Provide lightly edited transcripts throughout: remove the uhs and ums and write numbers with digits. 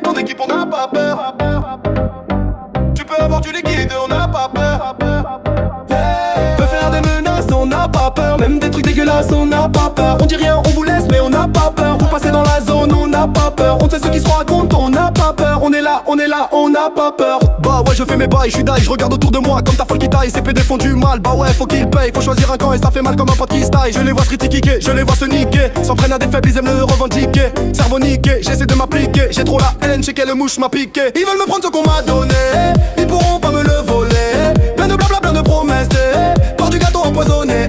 ton équipe, on n'a pas peur. Tu peux avoir du liquide, on n'a pas peur. Peut faire des menaces, on n'a pas peur. Même des trucs dégueulasses, on n'a pas peur. On dit rien, on vous laisse, mais on n'a pas peur. Vous passez dans la zone, on n'a pas peur. On sait ce qui se raconte, on n'a pas peur. On est là, on n'a pas peur. Bah ouais, je fais mes bails, je suis die, je regarde autour de moi comme ta folle qui taille. Ces PD font du mal, bah ouais, faut qu'ils payent. Faut choisir un camp et ça fait mal comme un pote qui se taille. Je les vois se critiquer, je les vois se niquer. S'en prennent à des faibles, ils aiment le revendiquer. Cerveau niqué, j'essaie de m'appliquer. J'ai trop la haine, j'ai quelle mouche m'a piqué. Ils veulent me prendre ce qu'on m'a donné, ils pourront pas me le voler. Plein de blabla, plein de promesses, par du gâteau empoisonné.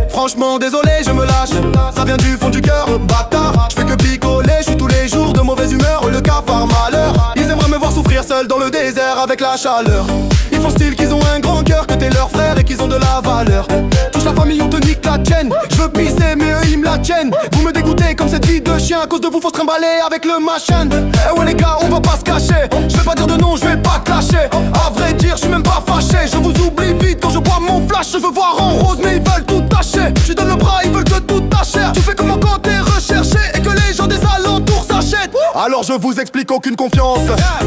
Franchement désolé, je me lâche. Ça vient du fond du cœur, bâtard. Je fais que picoler, je suis tous les jours de mauvaise humeur. Le cafard malheur. Ils aimeraient me voir souffrir seul dans le désert avec la chaleur. Ils font style qu'ils ont un grand cœur, que t'es leur frère et qu'ils ont de la valeur. Touche la famille, on te nique la tienne. Je veux pisser mais eux ils me la tiennent. Vous me dégoûtez comme cette vie de chien. À cause de vous faut se trimballer avec le machin. Eh ouais les gars, on va pas se cacher. Je vais pas dire de nom, je vais pas clasher. À vrai dire, je suis même pas fâché. Je vous oublie vite quand je bois mon flash. Je veux voir en rose mais ils veulent tout tâcher. Je donne le bras, ils veulent que tout tâcher. Tu fais comment quand t'es recherché et que les gens des alentours s'achètent. Alors je vous explique aucune confiance,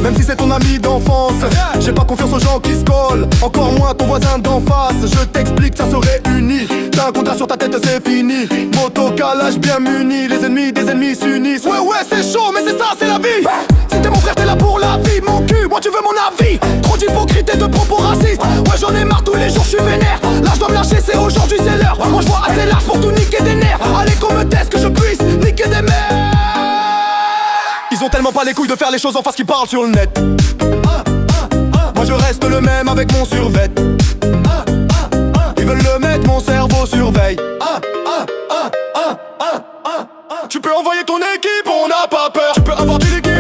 même si c'est ton ami d'enfance. J'ai pas confiance aux gens qui se collent, encore moins ton voisin d'en face. Je t'explique, ça serait uni. T'as un contrat sur ta tête, c'est fini. Moto calage bien muni, les ennemis des ennemis s'unissent. Ouais c'est chaud mais c'est ça, c'est la vie. Si t'es mon frère t'es là pour la vie. Mon cul, moi tu veux mon avis. Trop d'hypocrite et de propos racistes. Ouais j'en ai marre tous les jours, je suis vénère. Là je dois me lâcher, c'est aujourd'hui, c'est l'heure. Moi je vois assez large pour tout niquer des nerfs. Allez qu'on me teste, que je puisse niquer des mères. Ils ont tellement pas les couilles de faire les choses en face qu'ils parlent sur le net. Moi je reste le même avec mon survêt. Ils veulent le mettre, mon cerveau surveille. Tu peux envoyer ton équipe, on n'a pas peur. Tu peux avoir du liquide.